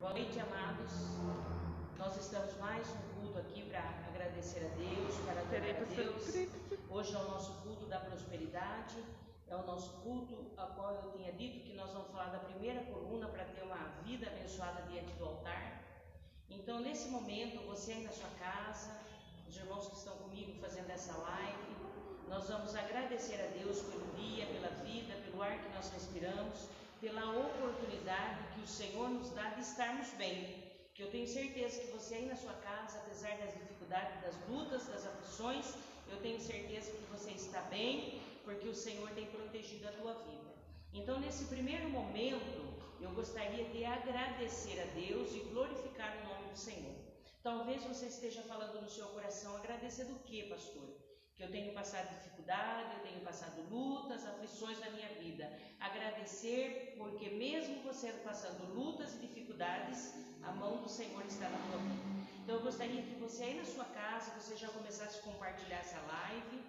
Boa noite, amados. Nós estamos mais um culto aqui para agradecer a Deus, para adorar a Deus. Hoje é o nosso culto da prosperidade, é o nosso culto a qual eu tinha dito que nós vamos falar da primeira coluna para ter uma vida abençoada diante do altar. Então, nesse momento, você aí na sua casa, os irmãos que estão comigo fazendo essa live, nós vamos agradecer a Deus pelo dia, pela vida, pelo ar que nós respiramos, pela oportunidade que o Senhor nos dá de estarmos bem. Que eu tenho certeza que você aí na sua casa, apesar das dificuldades, das lutas, das aflições, eu tenho certeza que você está bem, porque o Senhor tem protegido a tua vida. Então, nesse primeiro momento, eu gostaria de agradecer a Deus e glorificar o nome do Senhor. Talvez você esteja falando no seu coração, agradecer do quê, pastor? Que eu tenho passado dificuldade, eu tenho passado lutas, aflições na minha vida. Agradecer porque mesmo você passando lutas e dificuldades, a mão do Senhor está na tua vida. Então eu gostaria que você aí na sua casa, você já começasse a compartilhar essa live.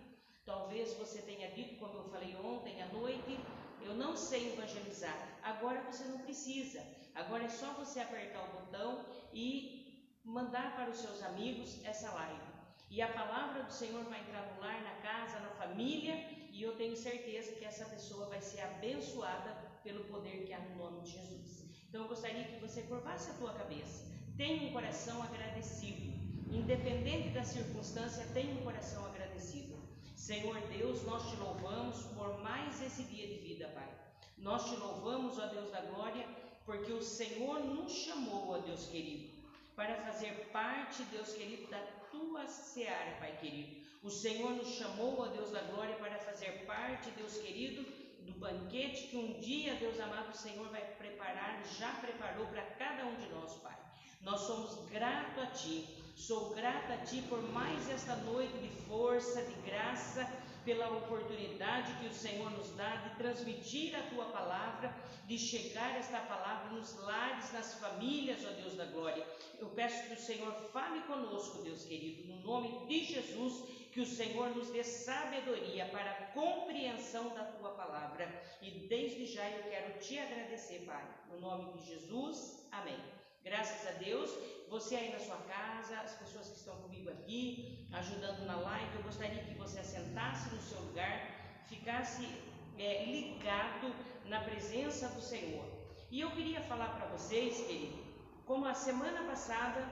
Talvez você tenha dito, como eu falei ontem à noite, eu não sei evangelizar. Agora você não precisa. Agora é só você apertar o botão e mandar para os seus amigos essa live. E a palavra do Senhor vai entrar no lar, na casa, na família, e eu tenho certeza que essa pessoa vai ser abençoada pelo poder que há no nome de Jesus. Então eu gostaria que você curvasse a tua cabeça. Tenha um coração agradecido. Independente da circunstância, tenha um coração agradecido. Senhor Deus, nós te louvamos por mais esse dia de vida, Pai. Nós te louvamos, ó Deus da glória, porque o Senhor nos chamou, ó Deus querido, para fazer parte, Deus querido, da tua seara, Pai querido. O Senhor nos chamou, ó Deus da glória, para fazer parte, Deus querido, do banquete que um dia, Deus amado, o Senhor vai preparar, já preparou para cada um de nós, Pai. Nós somos gratos a Ti. Sou grata a Ti por mais esta noite de força, de graça, pela oportunidade que o Senhor nos dá de transmitir a Tua palavra, de chegar esta palavra nos lares, nas famílias, ó Deus da glória. Eu peço que o Senhor fale conosco, Deus querido, no nome de Jesus, que o Senhor nos dê sabedoria para a compreensão da Tua palavra. E desde já eu quero Te agradecer, Pai, no nome de Jesus, amém. Graças a Deus, você aí na sua casa, as pessoas que estão comigo aqui, ajudando na live, eu gostaria que você assentasse no seu lugar, ficasse ligado na presença do Senhor. E eu queria falar para vocês, querido, como a semana passada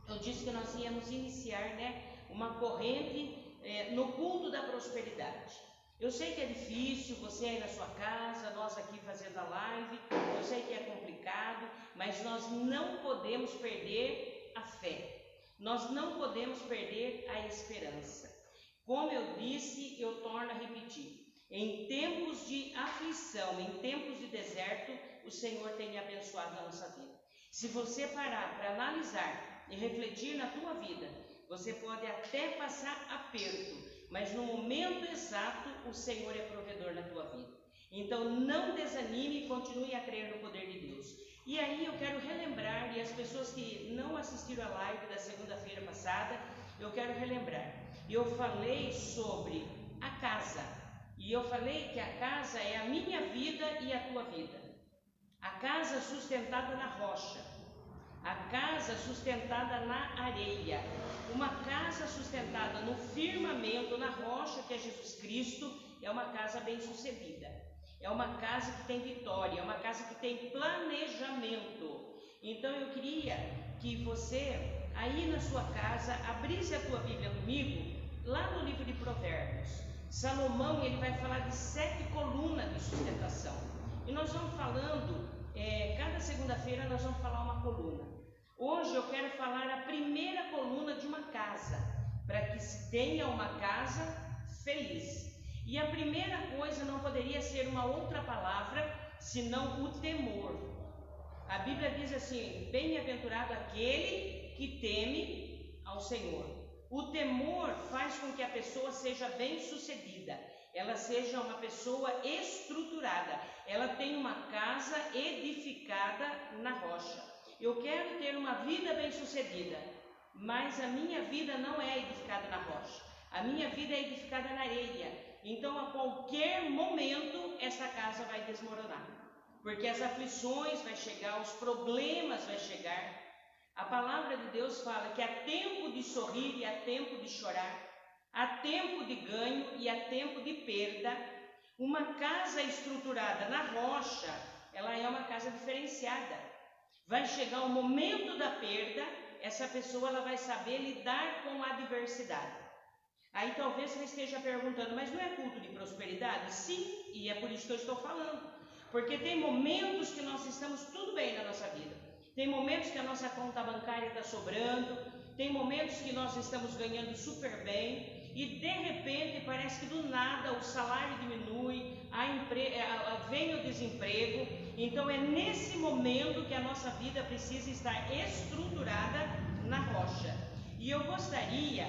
eu disse que nós íamos iniciar, uma corrente no culto da prosperidade. Eu sei que é difícil, você aí na sua casa, nós aqui fazendo a live, eu sei que é complicado, mas nós não podemos perder a fé, nós não podemos perder a esperança. Como eu disse, eu torno a repetir, em tempos de aflição, em tempos de deserto, o Senhor tem abençoado a nossa vida. Se você parar para analisar e refletir na tua vida, você pode até passar aperto, mas no momento exato o Senhor é provedor na tua vida. Então não desanime e continue a crer no poder de Deus. E aí eu quero relembrar, e as pessoas que não assistiram a live da segunda-feira passada, eu quero relembrar. Eu falei sobre a casa, e eu falei que a casa é a minha vida e a tua vida. A casa sustentada na rocha, a casa sustentada na areia, uma casa sustentada no firmamento, na rocha que é Jesus Cristo, é uma casa bem sucedida, é uma casa que tem vitória, é uma casa que tem planejamento. Então eu queria que você aí na sua casa abrisse a tua Bíblia comigo, lá no livro de Provérbios. Salomão, ele vai falar de 7 colunas de sustentação, e nós vamos falando, cada segunda-feira nós vamos falar uma coluna. Hoje eu quero falar a primeira coluna de uma casa, para que se tenha uma casa feliz. E a primeira coisa não poderia ser uma outra palavra, senão o temor. A Bíblia diz assim, bem-aventurado aquele que teme ao Senhor. O temor faz com que a pessoa seja bem-sucedida, ela seja uma pessoa estruturada, ela tem uma casa edificada na rocha. Eu quero ter uma vida bem-sucedida, mas a minha vida não é edificada na rocha, a minha vida é edificada na areia. Então a qualquer momento essa casa vai desmoronar, porque as aflições vai chegar, os problemas vai chegar. A palavra de Deus fala que há tempo de sorrir e há tempo de chorar, há tempo de ganho e há tempo de perda. Uma casa estruturada na rocha, ela é uma casa diferenciada. Vai chegar o momento da perda, essa pessoa ela vai saber lidar com a adversidade. Aí talvez você esteja perguntando, mas não é culto de prosperidade? Sim, e é por isso que eu estou falando. Porque tem momentos que nós estamos tudo bem na nossa vida. Tem momentos que a nossa conta bancária está sobrando. Tem momentos que nós estamos ganhando super bem. E de repente parece que do nada o salário diminui, vem o desemprego. Então é nesse momento que a nossa vida precisa estar estruturada na rocha. E eu gostaria,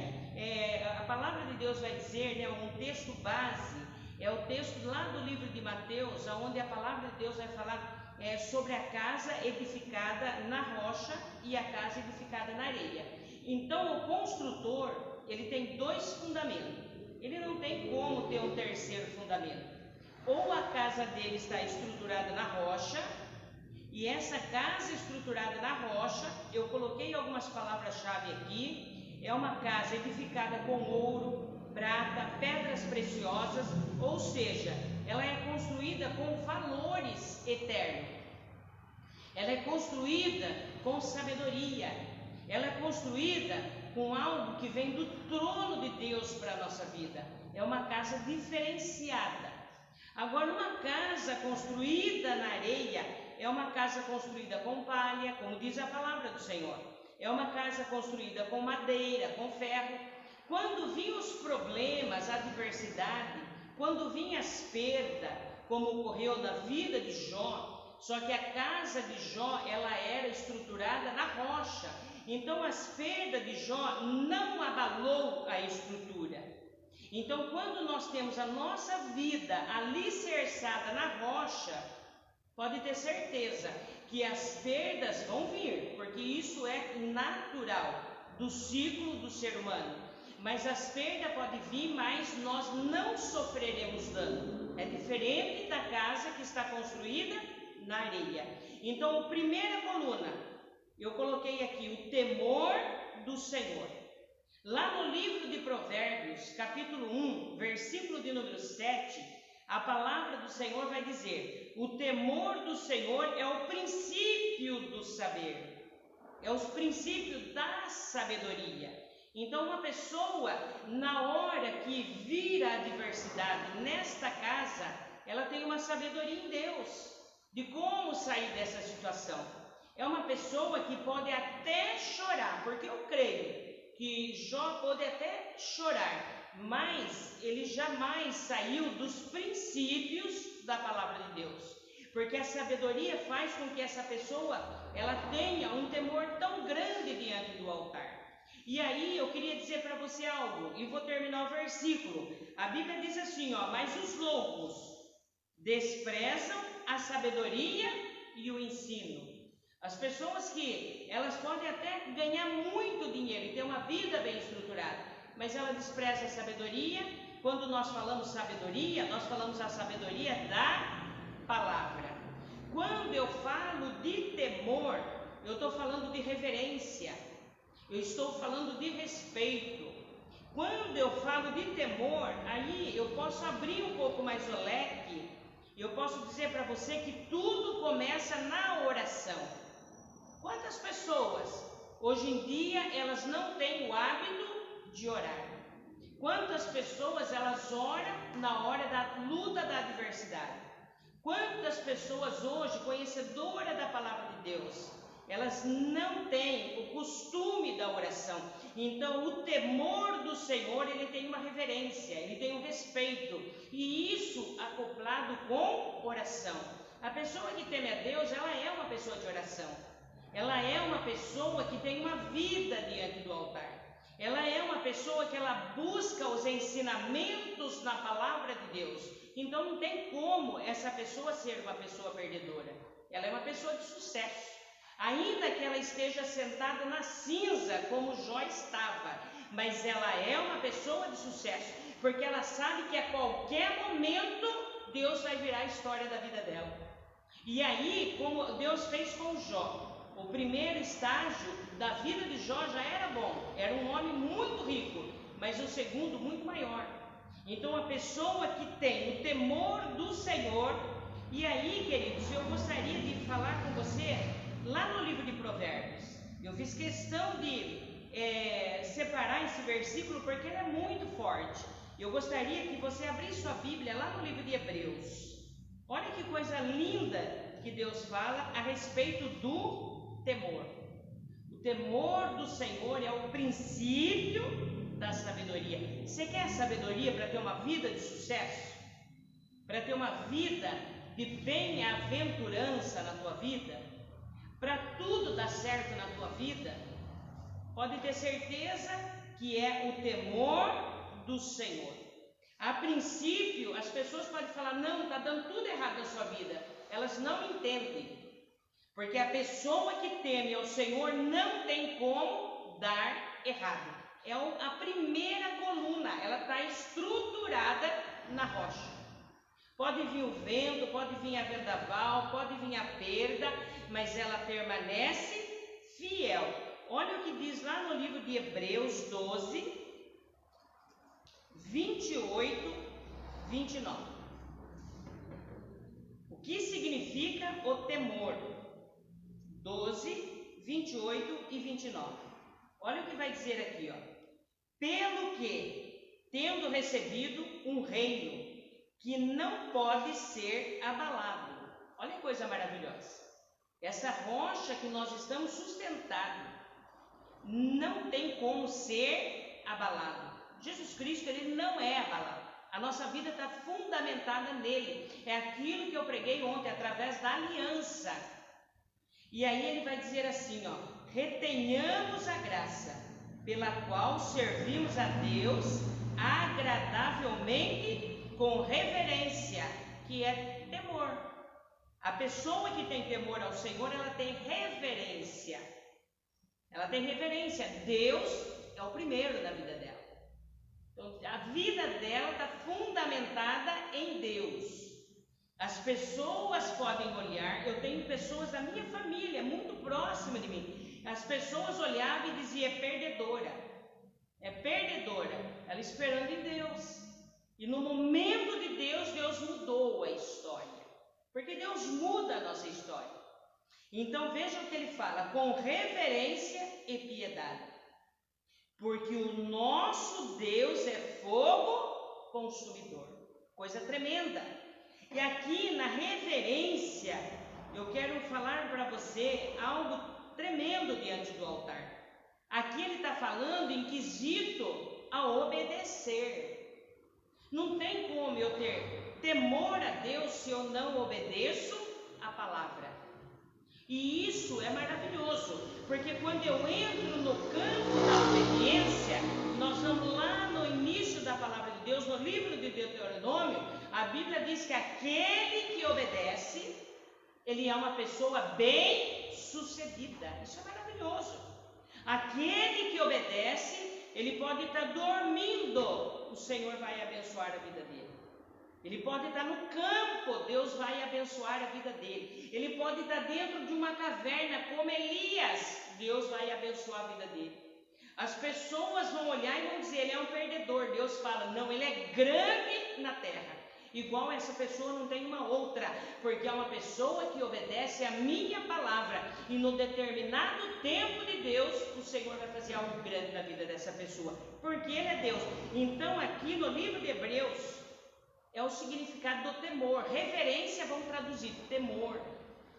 a palavra de Deus vai dizer, né, um texto base, é o texto lá do livro de Mateus, onde a palavra de Deus vai falar sobre a casa edificada na rocha e a casa edificada na areia. Então o construtor, ele tem dois fundamentos, ele não tem como ter um terceiro fundamento. Ou a casa dele está estruturada na rocha, e essa casa estruturada na rocha, eu coloquei algumas palavras-chave aqui, é uma casa edificada com ouro, prata, pedras preciosas, ou seja, ela é construída com valores eternos. Ela é construída com sabedoria, ela é construída com algo que vem do trono de Deus para a nossa vida. É uma casa diferenciada. Agora, uma casa construída na areia é uma casa construída com palha, como diz a palavra do Senhor. É uma casa construída com madeira, com ferro. Quando vinham os problemas, a adversidade, quando vinham as perdas, como ocorreu na vida de Jó, só que a casa de Jó, ela era estruturada na rocha. Então, as perdas de Jó não abalou a estrutura. Então, quando nós temos a nossa vida alicerçada na rocha, pode ter certeza que as perdas vão vir, porque isso é natural do ciclo do ser humano. Mas as perdas podem vir, mas nós não sofreremos dano. É diferente da casa que está construída na areia. Então, a primeira coluna, eu coloquei aqui o temor do Senhor. Lá no livro de Provérbios, capítulo 1, versículo de número 7, a palavra do Senhor vai dizer: o temor do Senhor é o princípio do saber, é os princípios da sabedoria. Então, uma pessoa, na hora que vira a adversidade nesta casa, ela tem uma sabedoria em Deus, de como sair dessa situação. É uma pessoa que pode até chorar, porque eu creio que Jó pôde até chorar, mas ele jamais saiu dos princípios da palavra de Deus, porque a sabedoria faz com que essa pessoa ela tenha um temor tão grande diante do altar. E aí eu queria dizer para você algo, e vou terminar o versículo. A Bíblia diz assim, mas os loucos desprezam a sabedoria e o ensino. As pessoas que elas podem até ganhar muito dinheiro e ter uma vida bem estruturada, mas ela despreza a sabedoria. Quando nós falamos sabedoria, nós falamos a sabedoria da palavra. Quando eu falo de temor, eu estou falando de reverência, eu estou falando de respeito. Quando eu falo de temor, aí eu posso abrir um pouco mais o leque. Eu posso dizer para você que tudo começa na oração. Quantas pessoas, hoje em dia, elas não têm o hábito de orar? Quantas pessoas, elas oram na hora da luta da adversidade? Quantas pessoas hoje, conhecedoras da palavra de Deus, elas não têm o costume da oração? Então, o temor do Senhor, ele tem uma reverência, ele tem um respeito, e isso acoplado com oração. A pessoa que teme a Deus, ela é uma pessoa de oração. Ela é uma pessoa que tem uma vida diante do altar. Ela é uma pessoa que ela busca os ensinamentos na palavra de Deus. Então não tem como essa pessoa ser uma pessoa perdedora. Ela é uma pessoa de sucesso. Ainda que ela esteja sentada na cinza, como Jó estava, mas ela é uma pessoa de sucesso, porque ela sabe que a qualquer momento Deus vai virar a história da vida dela. E aí, como Deus fez com Jó, o primeiro estágio da vida de Jó já era bom, era um homem muito rico, mas o segundo muito maior. Então a pessoa que tem o temor do Senhor, e aí, queridos, eu gostaria de falar com você lá no livro de Provérbios. Eu fiz questão de separar esse versículo porque ele é muito forte. Eu gostaria que você abrisse sua Bíblia lá no livro de Hebreus. Olha que coisa linda que Deus fala a respeito do temor. O temor do Senhor é o princípio da sabedoria. Você quer sabedoria para ter uma vida de sucesso? Para ter uma vida de bem-aventurança na tua vida? Para tudo dar certo na tua vida? Pode ter certeza que é o temor do Senhor. A princípio, as pessoas podem falar, não, está dando tudo errado na sua vida. Elas não entendem. Porque a pessoa que teme ao Senhor não tem como dar errado. É a primeira coluna, ela está estruturada na rocha. Pode vir o vento, pode vir a vendaval, pode vir a perda, mas ela permanece fiel. Olha o que diz lá no livro de Hebreus 12, 28, 29. O que significa o temor? 12, 28 e 29. Olha o que vai dizer aqui, ó. Pelo que, tendo recebido um reino que não pode ser abalado. Olha que coisa maravilhosa. Essa rocha que nós estamos sustentando não tem como ser abalado. Jesus Cristo, ele não é abalado. A nossa vida está fundamentada nele. É aquilo que eu preguei ontem, através da aliança. E aí ele vai dizer assim, ó, retenhamos a graça pela qual servimos a Deus agradavelmente com reverência, que é temor. A pessoa que tem temor ao Senhor, ela tem reverência. Ela tem reverência. Deus é o primeiro da vida dela. Então, a vida dela está fundamentada em Deus. As pessoas podem olhar, eu tenho pessoas da minha família, muito próxima de mim. As pessoas olhavam e diziam, é perdedora. É perdedora. Ela esperando em Deus. E no momento de Deus, Deus mudou a história. Porque Deus muda a nossa história. Então vejam o que ele fala, com reverência e piedade. Porque o nosso Deus é fogo consumidor. Coisa tremenda. E aqui na reverência, eu quero falar para você algo tremendo diante do altar. Aqui ele está falando em quesito a obedecer. Não tem como eu ter temor a Deus se eu não obedeço a palavra. E isso é maravilhoso, porque quando eu entro no campo da obediência, nós vamos lá no início da palavra de Deus, no livro de Deuteronômio, a Bíblia diz que aquele que obedece, ele é uma pessoa bem-sucedida. Isso é maravilhoso. Aquele que obedece, ele pode estar dormindo, o Senhor vai abençoar a vida dele. Ele pode estar no campo, Deus vai abençoar a vida dele. Ele pode estar dentro de uma caverna, como Elias, Deus vai abençoar a vida dele. As pessoas vão olhar e vão dizer, ele é um perdedor. Deus fala, não, ele é grande na terra. Igual essa pessoa não tem uma outra, porque é uma pessoa que obedece a minha palavra. E no determinado tempo de Deus, o Senhor vai fazer algo grande na vida dessa pessoa, porque ele é Deus. Então aqui no livro de Hebreus, é o significado do temor. Reverência, vamos traduzir, temor.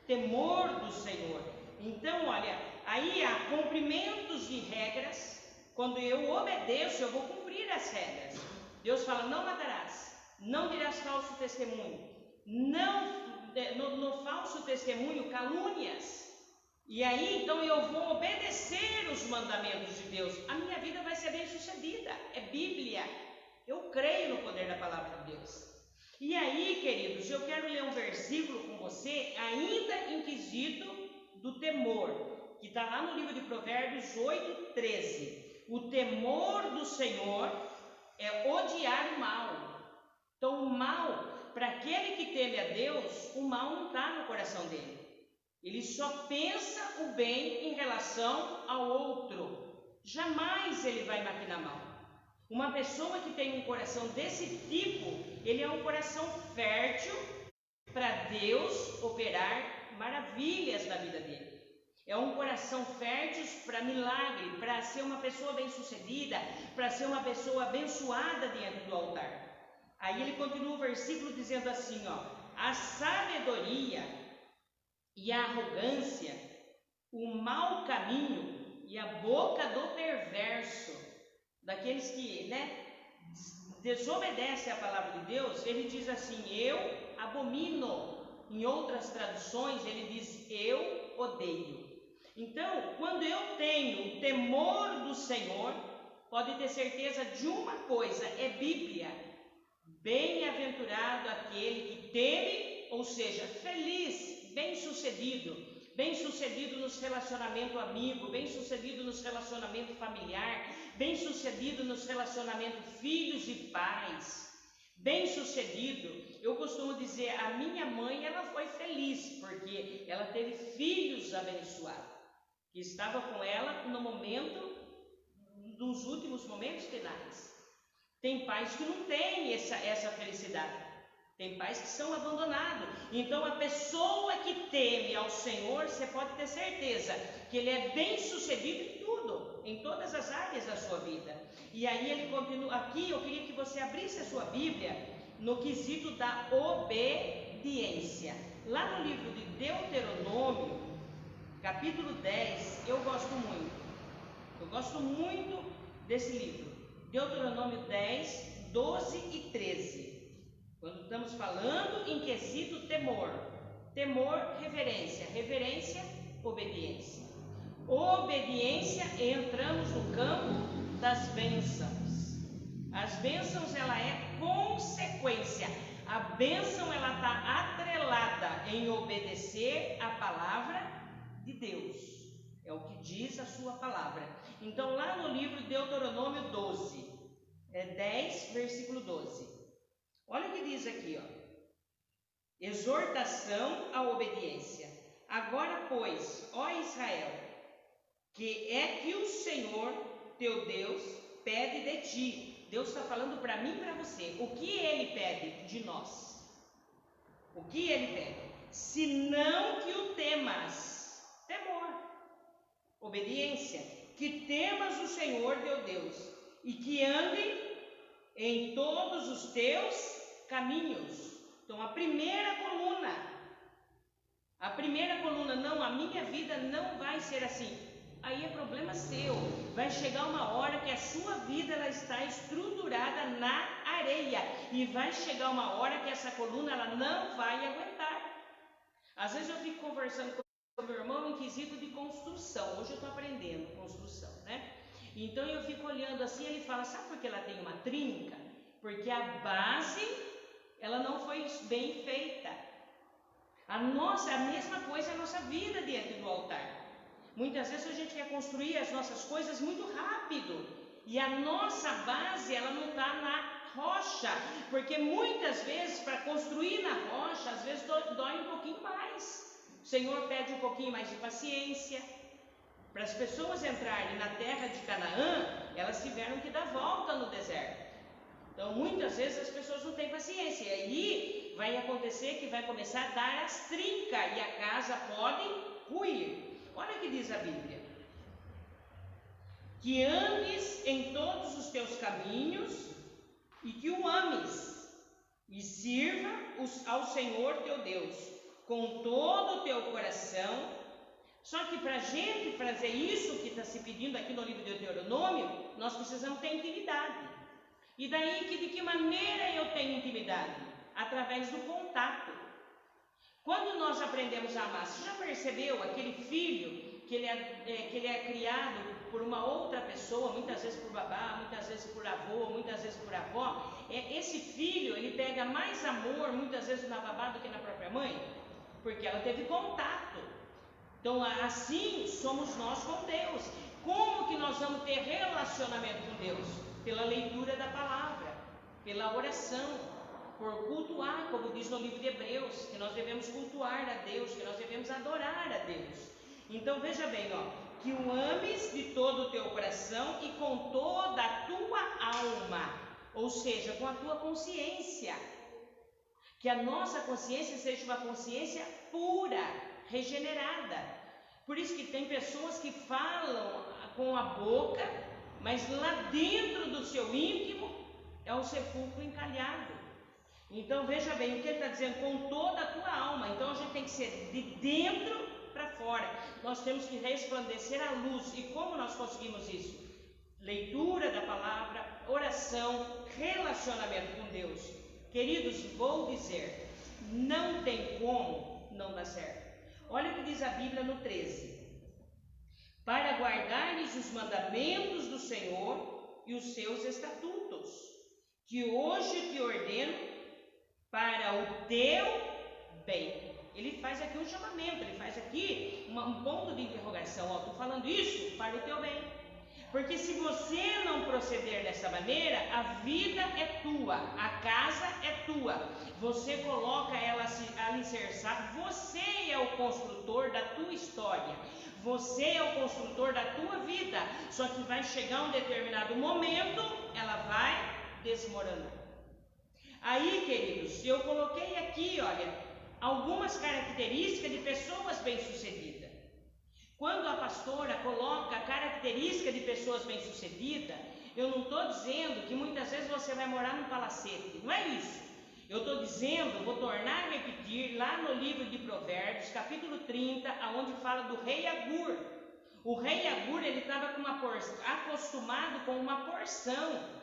Temor do Senhor. Então, olha, aí há cumprimentos de regras. Quando eu obedeço, eu vou cumprir as regras. Deus fala, não matarás, não dirás falso testemunho, não, no falso testemunho, calúnias. E aí, então, eu vou obedecer os mandamentos de Deus. A minha vida vai ser bem sucedida. É Bíblia. Eu creio no poder da palavra de Deus. E aí, queridos, eu quero ler um versículo com você, ainda em quesito do temor, que está lá no livro de Provérbios 8, 13. O temor do Senhor é odiar o mal. Então, o mal para aquele que teme a Deus, o mal não está no coração dele. Ele só pensa o bem em relação ao outro. Jamais ele vai maquinar mal. Uma pessoa que tem um coração desse tipo, ele é um coração fértil para Deus operar maravilhas na vida dele. É um coração fértil para milagre, para ser uma pessoa bem-sucedida, para ser uma pessoa abençoada diante do altar. Aí ele continua o versículo dizendo assim, ó: a sabedoria e a arrogância, o mau caminho e a boca do perverso, daqueles que, desobedecem a palavra de Deus, ele diz assim: eu abomino. Em outras traduções ele diz: eu odeio. Então, quando eu tenho o temor do Senhor, pode ter certeza de uma coisa, é Bíblia: bem-aventurado aquele que teme, ou seja, feliz, bem-sucedido nos relacionamentos amigos, bem-sucedido nos relacionamentos familiar, bem-sucedido nos relacionamentos filhos e pais, bem-sucedido. Eu costumo dizer, a minha mãe, ela foi feliz, porque ela teve filhos abençoados, que estavam com ela no momento, nos últimos momentos finais. Tem pais que não têm essa felicidade. Tem pais que são abandonados. Então, a pessoa que teme ao Senhor, você pode ter certeza que ele é bem-sucedido em tudo, em todas as áreas da sua vida. E aí ele continua aqui. Eu queria que você abrisse a sua Bíblia no quesito da obediência. Lá no livro de Deuteronômio, capítulo 10, eu gosto muito desse livro. Deuteronômio 10, 12 e 13. Quando estamos falando em quesito temor, reverência, obediência. Obediência, entramos no campo das bênçãos. As bênçãos, ela é consequência. A bênção, ela está atrelada em obedecer a palavra de Deus. É o que diz a sua palavra. Então, lá no livro de Deuteronômio 10, versículo 12. Olha o que diz aqui, ó: exortação à obediência. Agora, pois, ó Israel, que o Senhor teu Deus pede de ti. Deus está falando para mim e para você. O que ele pede de nós? O que ele pede? Senão que o temas. Temor, obediência. Que temas o Senhor teu Deus e que ande em todos os teus caminhos. Então, a primeira coluna, não, a minha vida não vai ser assim. Aí é problema seu. Vai chegar uma hora que a sua vida, ela está estruturada na areia, e vai chegar uma hora que essa coluna, ela não vai aguentar. Às vezes eu fico conversando com o meu irmão em quesito de construção. Hoje eu estou aprendendo construção, Então eu fico olhando assim, ele fala: sabe por que ela tem uma trinca? Porque a base, ela não foi bem feita. A mesma coisa é a nossa vida diante do altar. Muitas vezes a gente quer construir as nossas coisas muito rápido, e a nossa base, ela não está na rocha, porque muitas vezes para construir na rocha, às vezes dói um pouquinho mais. O Senhor pede um pouquinho mais de paciência. Para as pessoas entrarem na terra de Canaã, elas tiveram que dar volta no deserto. Então, muitas vezes as pessoas não têm paciência, e aí vai acontecer que vai começar a dar as trincas, e a casa pode ruir. Olha o que diz a Bíblia: que andes em todos os teus caminhos, e que o ames, e sirva ao Senhor teu Deus com todo o teu coração. Só que para a gente fazer isso que está se pedindo aqui no livro de Deuteronômio, nós precisamos ter intimidade. E daí, de que maneira eu tenho intimidade? Através do contato. Quando nós aprendemos a amar, você já percebeu aquele filho que ele é criado por uma outra pessoa, muitas vezes por babá, muitas vezes por avô, muitas vezes por avó? Esse filho, ele pega mais amor muitas vezes na babá do que na própria mãe, porque ela teve contato. Então, assim somos nós com Deus. Como que nós vamos ter relacionamento com Deus? Pela leitura da palavra, pela oração. por cultuar, como diz no livro de Hebreus, que nós devemos cultuar a Deus, que nós devemos adorar a Deus. Então veja bem, que o ames de todo o teu coração e com toda a tua alma, ou seja, com a tua consciência. Que a nossa consciência seja uma consciência pura, regenerada. Por isso que tem pessoas que falam com a boca, mas lá dentro do seu íntimo é um sepulcro encalhado. Então veja bem, o que ele está dizendo, com toda a tua alma. Então a gente tem que ser de dentro para fora. Nós temos que resplandecer a luz. E como nós conseguimos isso? Leitura da palavra, oração, relacionamento com Deus. Queridos, vou dizer, não tem como não dar certo. Olha o que diz a Bíblia no 13. Para guardares os mandamentos do Senhor e os seus estatutos, que hoje te ordeno para o teu bem. Ele faz aqui um chamamento, ele faz aqui um ponto de interrogação. Estou falando isso para o teu bem. Porque se você não proceder dessa maneira, a vida é tua, a casa é tua. Você coloca ela alicerçada, você é o construtor da tua história. Você é o construtor da tua vida. Só que vai chegar um determinado momento, ela vai desmoronar. Aí, queridos, eu coloquei aqui, olha, algumas características de pessoas bem-sucedidas. Quando a pastora coloca a característica de pessoas bem-sucedidas, eu não estou dizendo que muitas vezes você vai morar num palacete, não é isso. Eu estou dizendo, vou tornar a repetir, lá no livro de Provérbios, capítulo 30, onde fala do rei Agur. O rei Agur, ele estava acostumado com uma porção.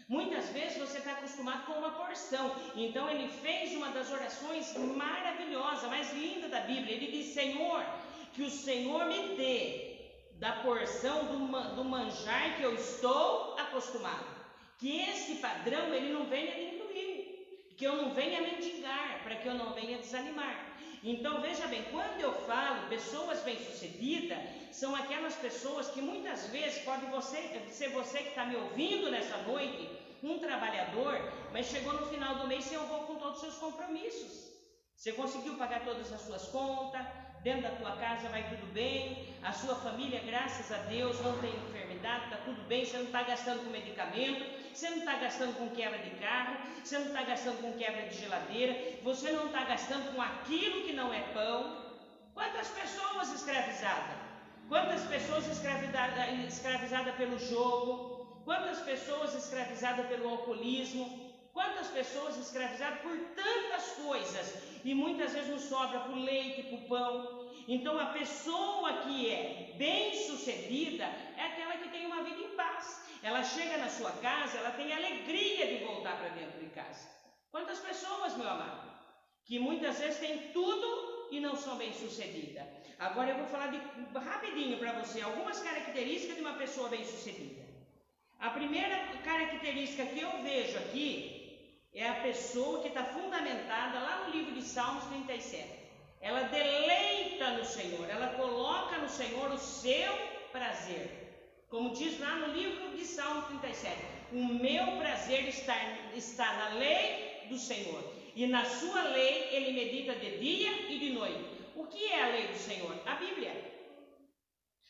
Muitas vezes você está acostumado com uma porção. Então ele fez uma das orações maravilhosas, mais linda da Bíblia. Ele diz, Senhor, que o Senhor me dê da porção do manjar que eu estou acostumado. Que esse padrão ele não venha diminuir, que eu não venha mendigar, para que eu não venha desanimar. Então veja bem, quando eu falo pessoas bem-sucedidas, são aquelas pessoas que muitas vezes pode ser você que está me ouvindo nessa noite, um trabalhador, mas chegou no final do mês e eu vou com todos os seus compromissos. Você conseguiu pagar todas as suas contas, dentro da tua casa vai tudo bem, a sua família, graças a Deus, não tem enfermidade, está tudo bem, você não está gastando com medicamento, você não está gastando com quebra de carro, você não está gastando com quebra de geladeira, você não está gastando com aquilo que não é pão. Quantas pessoas escravizadas? Quantas pessoas escravizadas pelo jogo? Quantas pessoas escravizadas pelo alcoolismo? Quantas pessoas escravizadas por tantas coisas e muitas vezes não sobra para o leite, para o pão. Então a pessoa que é bem-sucedida é aquela que tem uma vida em paz. Ela chega na sua casa, ela tem alegria de voltar para dentro de casa. Quantas pessoas, meu amado, que muitas vezes têm tudo e não são bem-sucedidas. Agora eu vou falar rapidinho para você algumas características de uma pessoa bem-sucedida. A primeira característica que eu vejo aqui é a pessoa que está fundamentada lá no livro de Salmos 37. Ela deleita no Senhor, ela coloca no Senhor o seu prazer. Como diz lá no livro de Salmos 37, o meu prazer está na lei do Senhor, e na sua lei ele medita de dia e de noite. O que é a lei do Senhor? A Bíblia.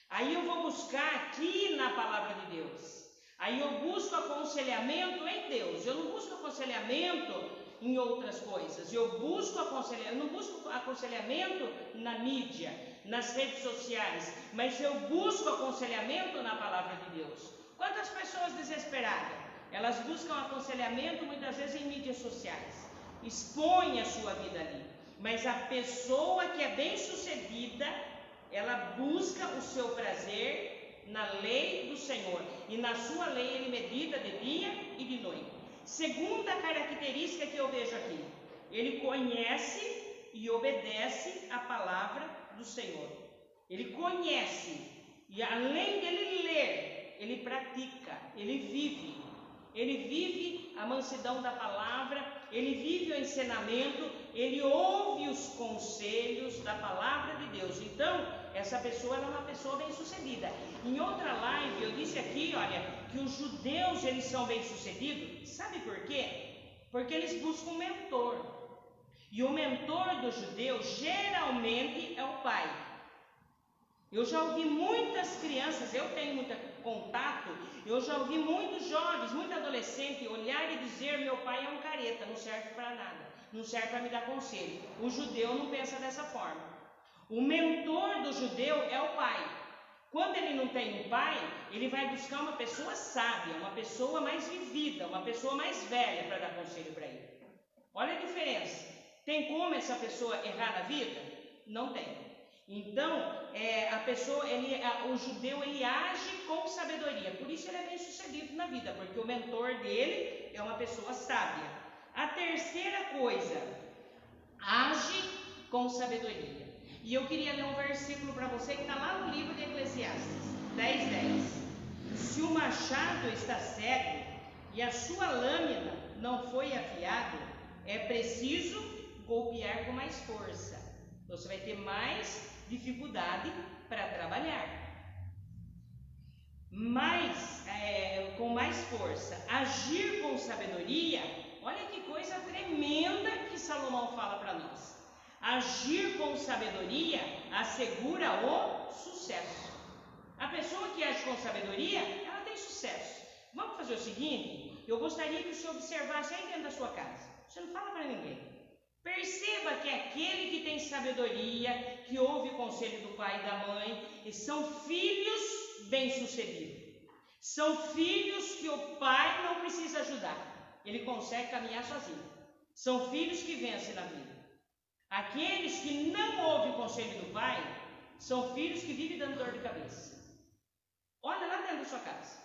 Aí eu vou buscar aqui na palavra de Deus. Aí eu busco aconselhamento em Deus. Eu não busco aconselhamento em outras coisas. Eu não busco aconselhamento na mídia, nas redes sociais, mas eu busco aconselhamento na palavra de Deus. Quantas pessoas desesperadas? Elas buscam aconselhamento muitas vezes em mídias sociais. Expõe a sua vida ali. Mas a pessoa que é bem-sucedida, ela busca o seu prazer na lei do Senhor, e na sua lei ele medita de dia e de noite. Segunda característica que eu vejo aqui, ele conhece e obedece a palavra do Senhor. Ele conhece, e além dele ler, ele pratica, ele vive a mansidão da palavra, ele vive o ensinamento, ele ouve os conselhos da palavra de Deus. Então, essa pessoa é uma pessoa bem-sucedida. Em outra live, eu disse aqui, olha, que os judeus, eles são bem-sucedidos. Sabe por quê? Porque eles buscam um mentor. E o mentor do judeu geralmente é o pai. Eu já ouvi muitas crianças, eu tenho muito contato, eu já ouvi muitos jovens, muitos adolescentes olhar e dizer: meu pai é um careta, não serve para nada, não serve para me dar conselho. O judeu não pensa dessa forma. O mentor do judeu é o pai. Quando ele não tem um pai, ele vai buscar uma pessoa sábia, uma pessoa mais vivida, uma pessoa mais velha para dar conselho para ele. Olha a diferença. Tem como essa pessoa errar na vida? Não tem. Então, o judeu ele age com sabedoria, por isso ele é bem sucedido na vida, porque o mentor dele é uma pessoa sábia. A terceira coisa, age com sabedoria. E eu queria ler um versículo para você que está lá no livro de Eclesiastes 10:10. Se o machado está cego e a sua lâmina não foi afiada, é preciso golpear com mais força. Você vai ter mais dificuldade para trabalhar, com mais força. Agir com sabedoria, olha que coisa tremenda que Salomão fala para nós. Agir com sabedoria assegura o sucesso. A pessoa que age com sabedoria, ela tem sucesso. Vamos fazer o seguinte, eu gostaria que o senhor observasse aí dentro da sua casa. Você não fala para ninguém. Perceba que aquele que tem sabedoria, que ouve o conselho do pai e da mãe, são filhos bem-sucedidos. São filhos que o pai não precisa ajudar. Ele consegue caminhar sozinho. São filhos que vencem na vida. Aqueles que não ouvem o conselho do pai, são filhos que vivem dando dor de cabeça. Olha lá dentro da sua casa.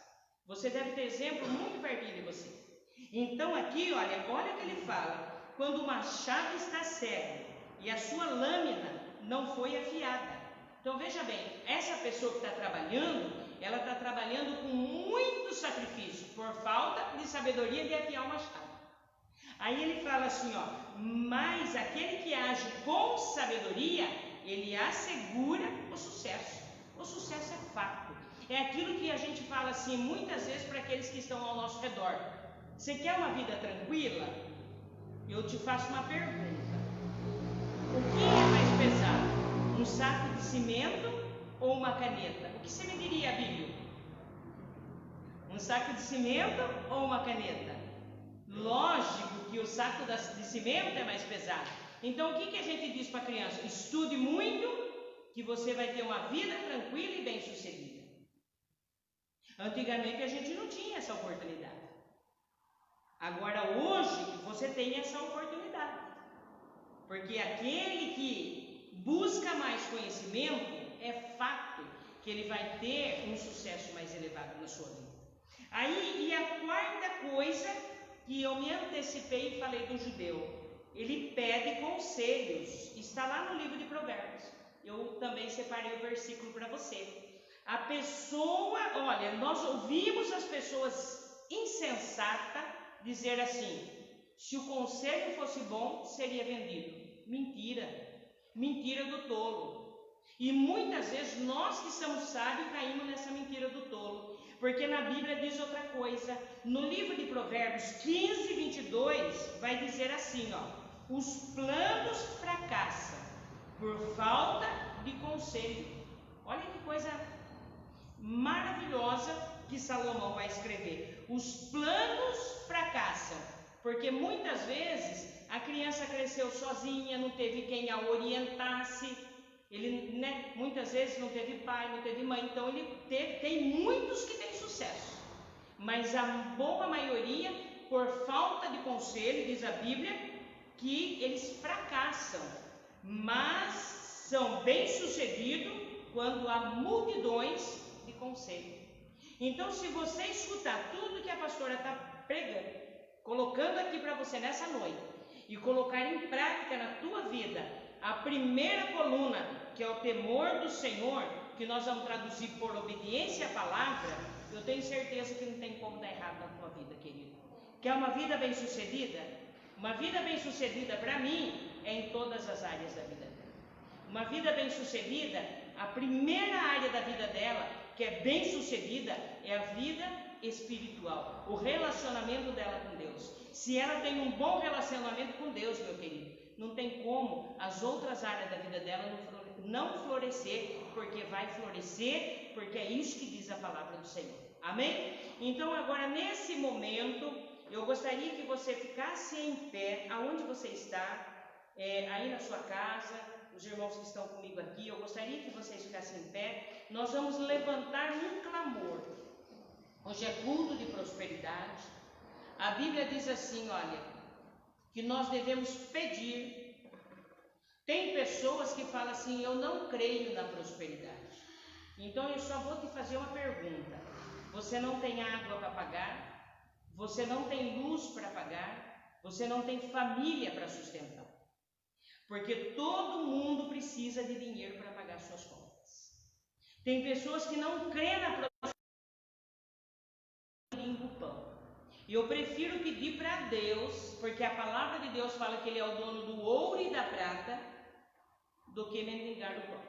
Você deve ter exemplo muito pertinho de você. Então aqui, olha o que ele fala. Quando o machado está cego e a sua lâmina não foi afiada. Então veja bem, essa pessoa que está trabalhando, ela está trabalhando com muito sacrifício, por falta de sabedoria de afiar o machado. Aí ele fala assim, mas aquele que age com sabedoria, ele assegura o sucesso. O sucesso é fato. É aquilo que a gente fala assim muitas vezes para aqueles que estão ao nosso redor. Você quer uma vida tranquila? Eu te faço uma pergunta. O que é mais pesado? Um saco de cimento ou uma caneta? O que você me diria, Bíblia? Um saco de cimento ou uma caneta? Lógico que o saco de cimento é mais pesado. Então o que a gente diz para a criança? Estude muito, que você vai ter uma vida tranquila e bem sucedida. Antigamente a gente não tinha essa oportunidade. Agora hoje você tem essa oportunidade, porque aquele que busca mais conhecimento, é fato que ele vai ter um sucesso mais elevado na sua vida. Aí, e a quarta coisa que eu me antecipei e falei do judeu, ele pede conselhos, está lá no livro de Provérbios. Eu também separei o versículo para você. A pessoa, olha, nós ouvimos as pessoas insensatas dizer assim: se o conselho fosse bom, seria vendido. Mentira. Mentira do tolo. E muitas vezes nós que somos sábios caímos nessa mentira do tolo. Porque na Bíblia diz outra coisa. No livro de Provérbios 15:22 vai dizer assim, os planos fracassam por falta de conselho. Olha que coisa maravilhosa que Salomão vai escrever. Os planos fracassam, porque muitas vezes a criança cresceu sozinha, não teve quem a orientasse, ele, muitas vezes não teve pai, não teve mãe, então tem muitos que têm sucesso, mas a boa maioria, por falta de conselho, diz a Bíblia, que eles fracassam, mas são bem-sucedidos quando há multidões de conselho. Então, se você escutar tudo que a pastora está pregando, colocando aqui para você nessa noite, e colocar em prática na tua vida, a primeira coluna, que é o temor do Senhor, que nós vamos traduzir por obediência à palavra, eu tenho certeza que não tem como dar errado na tua vida, querido. Quer uma vida bem-sucedida? Uma vida bem-sucedida, para mim, é em todas as áreas da vida dela. Uma vida bem-sucedida, a primeira área da vida dela, que é bem sucedida, é a vida espiritual, o relacionamento dela com Deus. Se ela tem um bom relacionamento com Deus, meu querido, não tem como as outras áreas da vida dela não florescer, porque vai florescer, porque é isso que diz a palavra do Senhor. Amém? Então agora nesse momento, eu gostaria que você ficasse em pé, aonde você está, aí na sua casa, os irmãos que estão comigo aqui, eu gostaria que vocês ficassem em pé. Nós vamos levantar um clamor. Hoje é culto de prosperidade. A Bíblia diz assim, olha, que nós devemos pedir. Tem pessoas que falam assim, eu não creio na prosperidade. Então eu só vou te fazer uma pergunta. Você não tem água para pagar? Você não tem luz para pagar? Você não tem família para sustentar? Porque todo mundo precisa de dinheiro para pagar suas contas. Tem pessoas que não creem na prosperidade. E eu prefiro pedir para Deus, porque a palavra de Deus fala que Ele é o dono do ouro e da prata, do que mendigar o pão.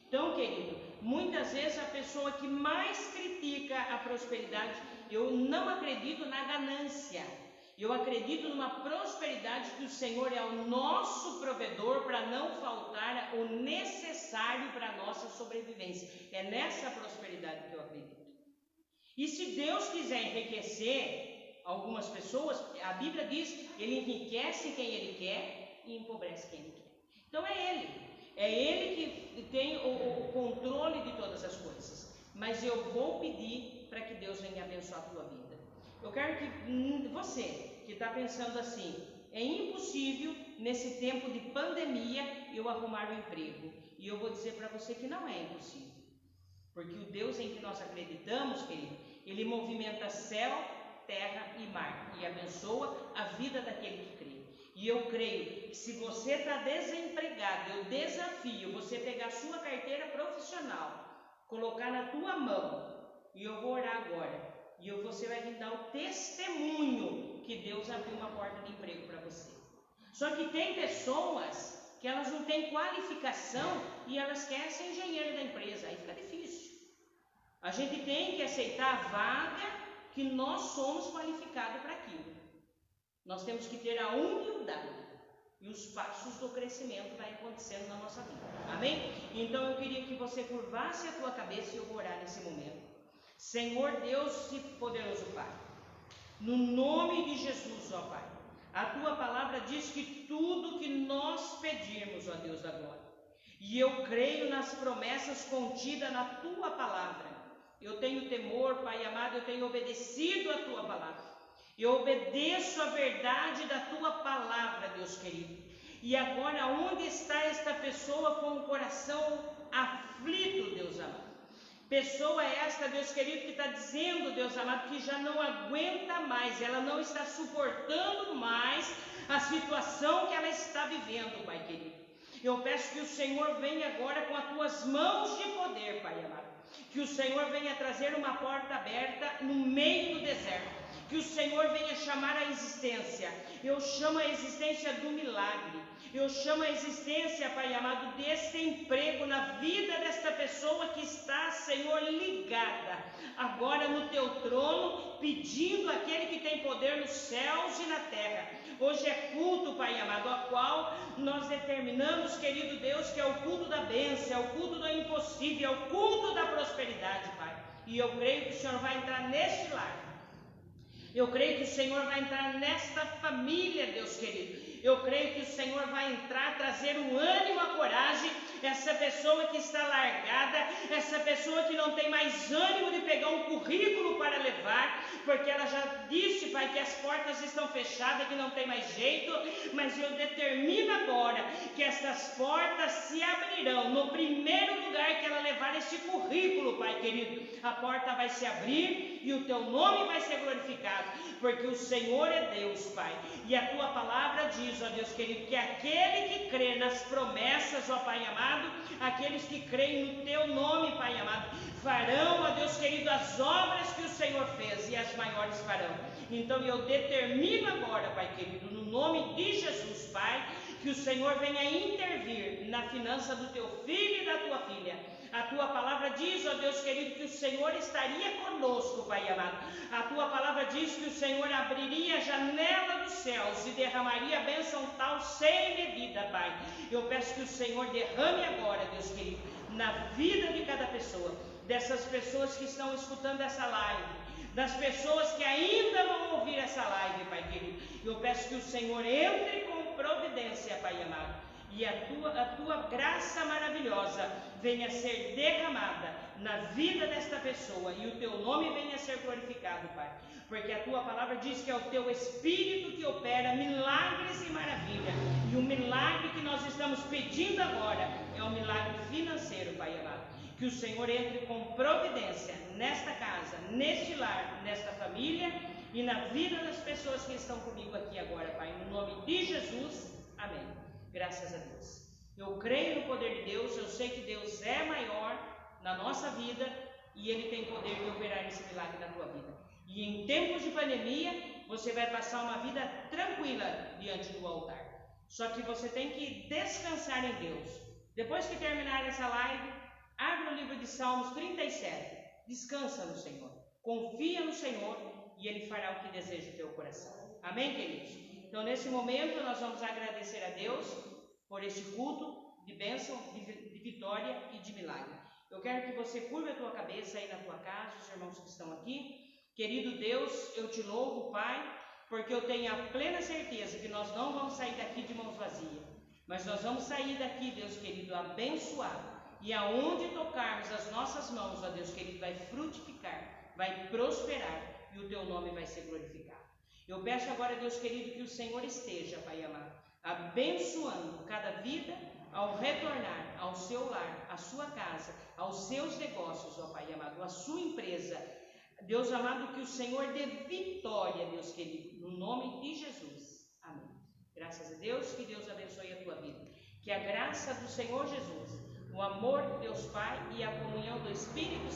Então, querido, muitas vezes a pessoa que mais critica a prosperidade, eu não acredito na ganância. Eu acredito numa prosperidade que o Senhor é o nosso provedor para não faltar o necessário para a nossa sobrevivência. É nessa prosperidade que eu acredito. E se Deus quiser enriquecer algumas pessoas, a Bíblia diz que Ele enriquece quem Ele quer e empobrece quem Ele quer. Então é Ele que tem o controle de todas as coisas. Mas eu vou pedir para que Deus venha abençoar a tua vida. Eu quero que você que está pensando assim, é impossível nesse tempo de pandemia eu arrumar um emprego. E eu vou dizer para você que não é impossível. Porque o Deus em que nós acreditamos, querido, Ele movimenta céu, terra e mar e abençoa a vida daquele que crê. E eu creio que se você está desempregado, eu desafio você pegar a sua carteira profissional, colocar na tua mão, e eu vou orar agora, e você vai vir dar o testemunho que Deus abriu uma porta de emprego para você. Só que tem pessoas que elas não têm qualificação e elas querem ser engenheiro da empresa, aí fica difícil. A gente tem que aceitar a vaga que nós somos qualificados para aquilo. Nós temos que ter a humildade e os passos do crescimento vai acontecendo na nossa vida. Amém? Então eu queria que você curvasse a tua cabeça e eu vou orar nesse momento. Senhor Deus e poderoso Pai, no nome de Jesus, ó Pai, a tua palavra diz que tudo que nós pedirmos, ó Deus da glória, e eu creio nas promessas contidas na tua palavra. Eu tenho temor, Pai amado, eu tenho obedecido a tua palavra. Eu obedeço a verdade da tua palavra, Deus querido. E agora, onde está esta pessoa com o coração aflito, Deus amado? Pessoa esta, Deus querido, que está dizendo, Deus amado, que já não aguenta mais, ela não está suportando mais a situação que ela está vivendo, Pai querido. Eu peço que o Senhor venha agora com as tuas mãos de poder, Pai amado. Que o Senhor venha trazer uma porta aberta no meio do deserto. Que o Senhor venha chamar a existência. Eu chamo a existência do milagre. Eu chamo a existência, Pai amado, desse emprego na vida desta pessoa que está, Senhor, ligada agora no teu trono, pedindo aquele que tem poder nos céus e na terra. Hoje é culto, Pai amado, a qual nós determinamos, querido Deus, que é o culto da bênção, é o culto do impossível, é o culto da prosperidade, Pai. E eu creio que o Senhor vai entrar neste lar. Eu creio que o Senhor vai entrar nesta família, Deus querido. Eu creio que o Senhor vai entrar, trazer o ânimo, a coragem, essa pessoa que está largada, essa pessoa que não tem mais ânimo de pegar um currículo para levar, porque ela já disse, Pai, que as portas estão fechadas, que não tem mais jeito, mas eu determino agora que essas portas se abrirão. No primeiro lugar que ela levar esse currículo, Pai querido, a porta vai se abrir e o teu nome vai ser glorificado, porque o Senhor é Deus, Pai, e a tua palavra diz, ó Deus querido, que aquele que crê nas promessas, ó Pai amado, aqueles que creem no teu nome, Pai amado, farão, ó Deus querido, as obras que o Senhor fez e as maiores farão. Então eu determino agora, Pai querido, no nome de Jesus, Pai, que o Senhor venha intervir na finança do teu filho e da tua filha. A tua palavra diz, ó Deus querido, que o Senhor estaria conosco, Pai amado. A tua palavra diz que o Senhor abriria a janela dos céus e derramaria a bênção tal sem medida, Pai. Eu peço que o Senhor derrame agora, Deus querido, na vida de cada pessoa, dessas pessoas que estão escutando essa live, das pessoas que ainda vão ouvir essa live, Pai querido. Eu peço que o Senhor entre com providência, Pai amado, e a tua graça maravilhosa venha a ser derramada na vida desta pessoa e o teu nome venha a ser glorificado, Pai, porque a tua palavra diz que é o teu Espírito que opera milagres e maravilha, e o milagre que nós estamos pedindo agora é um milagre financeiro, Pai amado. Que o Senhor entre com providência nesta casa, neste lar, nesta família e na vida das pessoas que estão comigo aqui agora, Pai, no nome de Jesus, amém. Graças a Deus. Eu creio no poder de Deus, eu sei que Deus é maior na nossa vida e Ele tem poder de operar esse milagre na tua vida. E em tempos de pandemia, você vai passar uma vida tranquila diante do altar. Só que você tem que descansar em Deus. Depois que terminar essa live, abre o livro de Salmos 37, descansa no Senhor, confia no Senhor e Ele fará o que deseja o teu coração. Amém, queridos? Então, nesse momento, nós vamos agradecer a Deus por este culto de bênção, de vitória e de milagre. Eu quero que você curva a tua cabeça aí na tua casa, os irmãos que estão aqui. Querido Deus, eu te louvo, Pai, porque eu tenho a plena certeza que nós não vamos sair daqui de mãos vazias, mas nós vamos sair daqui, Deus querido, abençoado. E aonde tocarmos as nossas mãos, ó Deus querido, vai frutificar, vai prosperar e o teu nome vai ser glorificado. Eu peço agora, Deus querido, que o Senhor esteja, Pai amado, abençoando cada vida ao retornar ao seu lar, à sua casa, aos seus negócios, ó Pai amado, à sua empresa. Deus amado, que o Senhor dê vitória, Deus querido, no nome de Jesus. Amém. Graças a Deus, que Deus abençoe a tua vida. Que a graça do Senhor Jesus, o amor de Deus Pai e a comunhão do Espírito